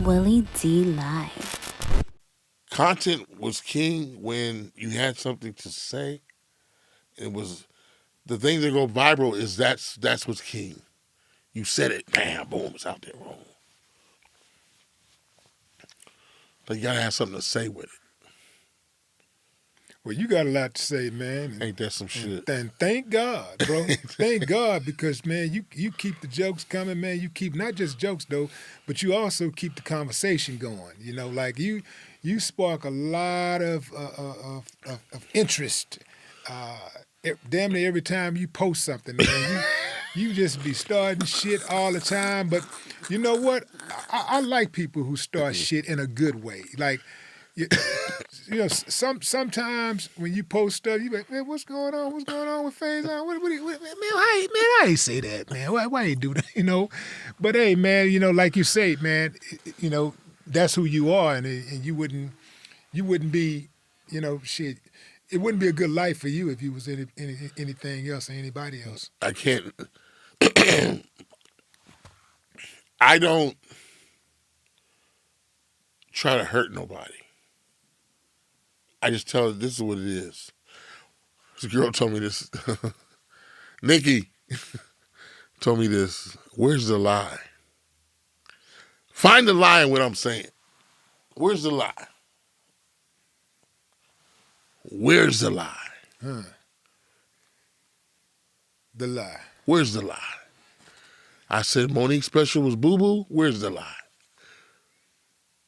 Willie D Live. Content was king when you had something to say. It was the thing that go viral is that's what's king. You said it, bam, boom, it's out there. Boom. But you gotta have something to say with it. Well, you got a lot to say, man. Ain't that some shit? And thank God, bro. Thank God, because man, you keep the jokes coming, man. You keep not just jokes though, but you also keep the conversation going. You know, like you spark a lot of interest. Damn near every time you post something, man. You just be starting shit all the time. But you know what? I like people who start shit in a good way. Like, you know, sometimes when you post stuff, you be like, man, what's going on? What's going on with Faizon? Man, I ain't say that, man. Why you do that? You know? But hey, man, you know, like you say, man, you know, that's who you are, and you wouldn't be, you know, shit. It wouldn't be a good life for you if you was anything else or anybody else. I can't. I don't try to hurt nobody. I just tell her this is what it is. This girl told me this. Nikki told me this. Where's the lie? Find the lie in what I'm saying. Where's the lie? Where's the lie? The lie. Where's the lie? I said Monique's special was boo-boo. Where's the lie?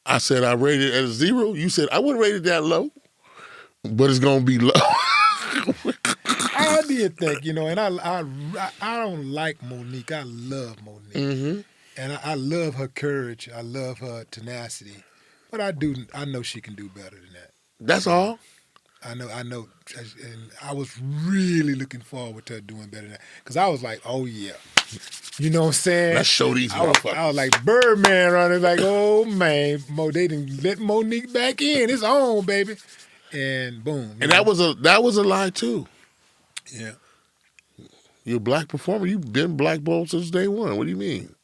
I said I rated it at a 0. You said I wouldn't rate it that low, but it's gonna be low. I did think, you know, and I don't like Monique. I love Monique, and I love her courage. I love her tenacity, but I know she can do better than that. That's all. I know, and I was really looking forward to her doing better than that, because I was like, oh yeah, you know what I'm saying? Let's show these motherfuckers. I was like Birdman running, like, oh man, they didn't let Monique back in. It's on, baby, and boom. And that was a lie too. Yeah. You're a black performer. You've been blackballed since day one. What do you mean?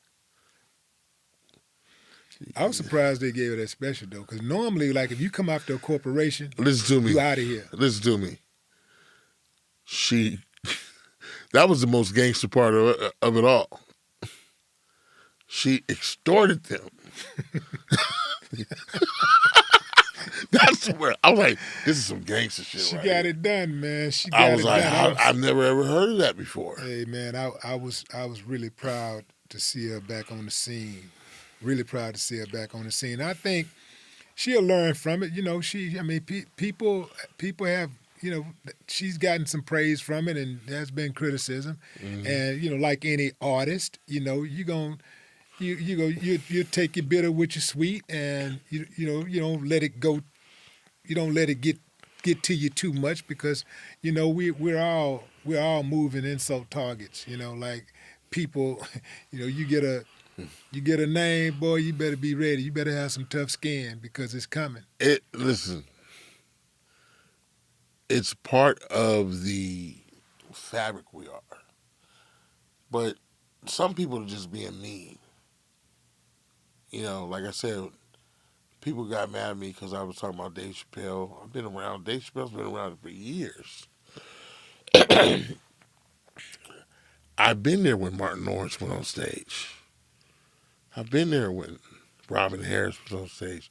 I was surprised they gave her that special though, because normally, like, if you come after a corporation, listen to me. You out of here. Listen to me. That was the most gangster part of it all. She extorted them. That's where I was like, this is some gangster shit. She right got here. it done, man. She I got was it like, done. I've never ever heard of that before. Hey man, I was really proud to see her back on the scene. Really proud to see her back on the scene. I think she'll learn from it. You know, people have, you know, she's gotten some praise from it, and there's been criticism. And you know, like any artist, you know, you take your bitter with your sweet, and you know, you don't let it go. You don't let it get to you too much, because you know we're all moving insult targets. You know, like people, you know, you get a name, boy, you better be ready. You better have some tough skin, because it's coming. Listen, it's part of the fabric we are. But some people are just being mean. You know, like I said, people got mad at me because I was talking about Dave Chappelle. I've been around. Dave Chappelle's been around for years. I've been there when Martin Lawrence went on stage. I've been there when Robin Harris was on stage.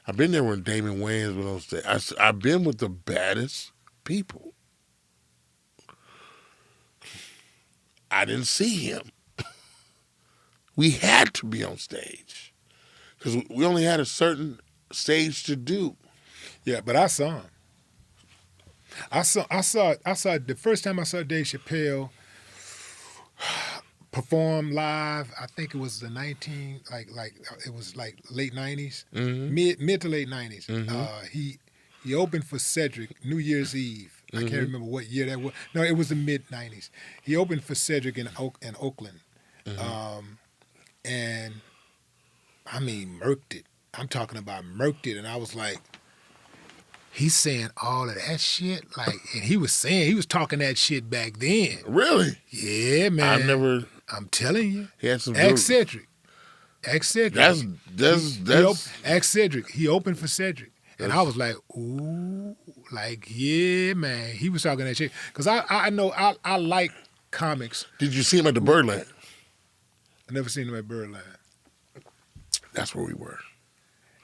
I've been there when Damon Wayans was on stage. I've been with the baddest people. I didn't see him. We had to be on stage because we only had a certain stage to do. Yeah, but I saw him. I saw the first time I saw Dave Chappelle perform live. I think it was the it was like late '90s, mid to late '90s. He opened for Cedric New Year's Eve. I can't remember what year that was. No, it was the mid '90s. He opened for Cedric in Oakland, and I mean murked it. I'm talking about murked it, and I was like, he's saying all of that shit, like, and he was talking that shit back then. Really? Yeah, man. I'm telling you. He had some Cedric. Ask Cedric. Ask Cedric. He opened for Cedric. And I was like, ooh, like, yeah, man. He was talking that shit. Because I know I like comics. Did you see him at the Birdland? I never seen him at Birdland. That's where we were.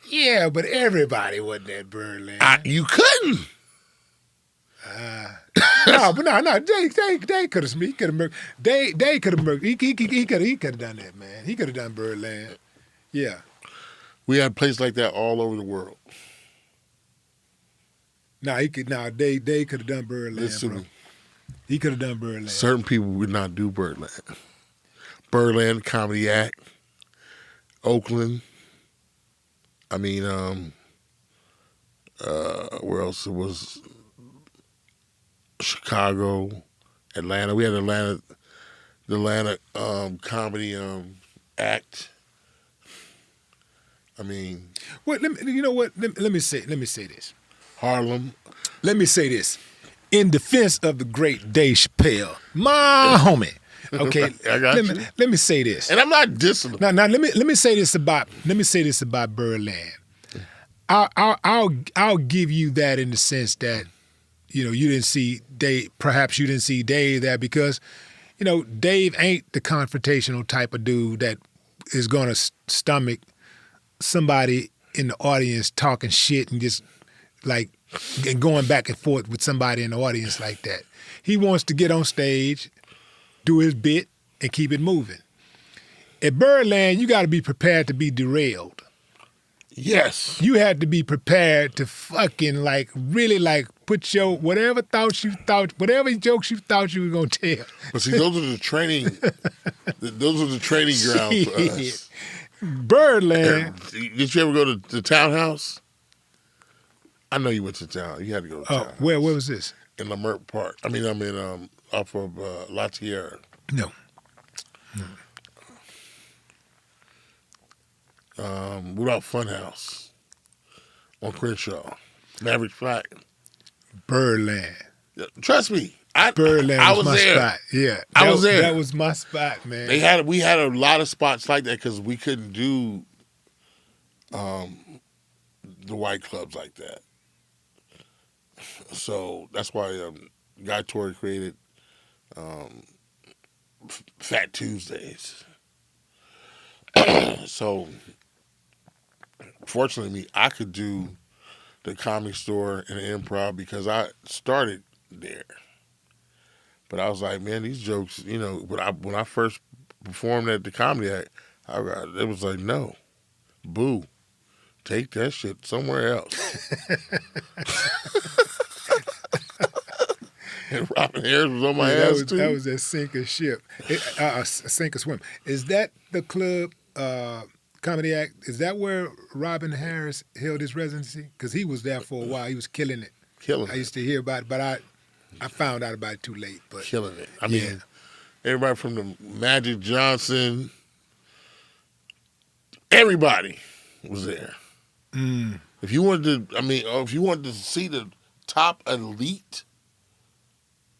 Yeah, but everybody wasn't at Birdland. You couldn't. No. They could have. He could have. They could have. He could have done that, man. He could have done Birdland. Yeah. We had places like that all over the world. No, he could. No, they could have done Birdland. Listen bro. to me. He could have done Birdland. Certain people would not do Birdland. Birdland, Comedy Act, Oakland. I mean, where else? It was Chicago, Atlanta. We had the Atlanta Comedy Act. I mean, you know what? Let me say this. Harlem. Let me say this. In defense of the great Dave Chappelle, my homie. Okay, I got you. Let me say this. And I'm not dissing him. Now let me say this about Birdland. I'll give you that in the sense that, you know, you didn't see Dave. Perhaps you didn't see Dave there because, you know, Dave ain't the confrontational type of dude that is gonna stomach somebody in the audience talking shit and just like and going back and forth with somebody in the audience like that. He wants to get on stage, do his bit, and keep it moving. At Birdland, you got to be prepared to be derailed. Yes. You had to be prepared to fucking like really like put your whatever jokes you thought you were gonna tell. But see, those are the training. Those are the training grounds for us. Birdland. Did you ever go to the Townhouse? I know you went to town. You had to go to Townhouse. Where was this? In Lamert Park. I mean, off of La Tierra. No. What about Funhouse on Crenshaw? Maverick Flat. Birdland. Yeah, trust me. Birdland I was my there. spot. Yeah. I was there. That was my spot, man. We had a lot of spots like that because we couldn't do the white clubs like that. So that's why Guy Torrey created Fat Tuesdays. So fortunately, I could do the Comedy Store and the Improv because I started there. But I was like, man, these jokes, you know, when I first performed at the Comedy Act, it was like, no, boo, take that shit somewhere else. And Robin Harris was on my ass too. That was that sink or ship, sink or swim. Is that the club Comedy Act? Is that where Robin Harris held his residency? Because he was there for a while. He was killing it. I used to hear about it, but I found out about it too late. But killing it. I mean, everybody from the Magic Johnson, everybody was there. Mm. If you wanted to see the top elite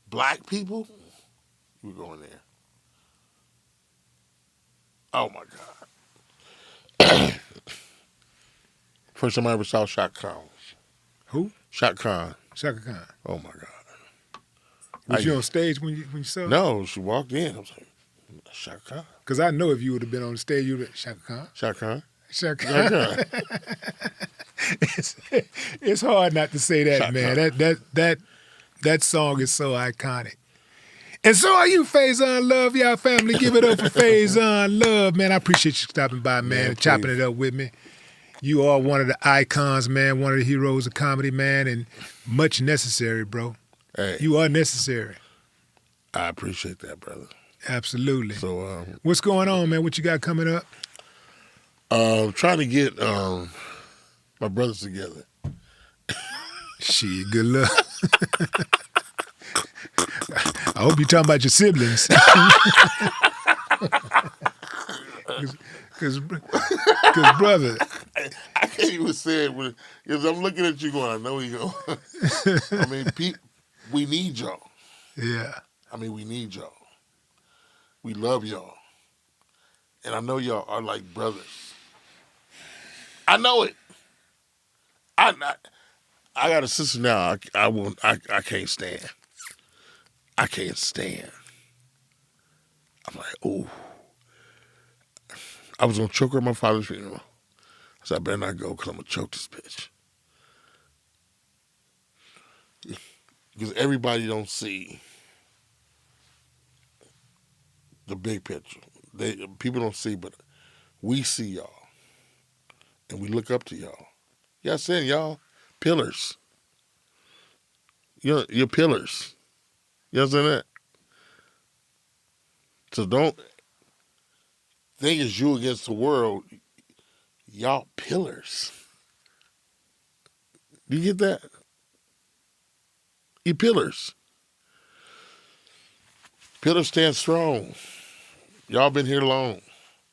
black people, you were going there. Oh my God. First time I ever saw Shaka Khan. Who? Shaka Khan. Shaka Khan. Oh my God. Was you on stage when you saw her? No, she walked in. I was like, Shaka Khan. Because I know if you would have been on stage, you would have Shaka Khan. Shaka Khan. Shaka Khan. It's hard not to say that, Shaka man. That song is so iconic. And so are you, Faizon Love. Y'all family, give it up for Faizon Love, man. I appreciate you stopping by, man, and chopping it up with me. You are one of the icons, man, one of the heroes of comedy, man, and much necessary, bro. Hey, you are necessary. I appreciate that, brother. Absolutely. So, what's going on, man? What you got coming up? Trying to get my brothers together. Shit, good luck. I hope you're talking about your siblings. Because, brother. I can't even say it because I'm looking at you going, I know you go. I mean, we need y'all. Yeah. I mean, we need y'all. We love y'all. And I know y'all are like brothers. I know it. I got a sister now. I can't stand. I can't stand. I'm like, ooh. I was gonna choke her at my father's funeral. I said, I better not go because I'm gonna choke this bitch. Because everybody don't see the big picture. People don't see, but we see y'all. And we look up to y'all. Yeah, I'm saying y'all pillars. You're pillars. You understand that? So don't think it's you against the world. Y'all pillars. Do you get that? You pillars. Pillars stand strong. Y'all been here long.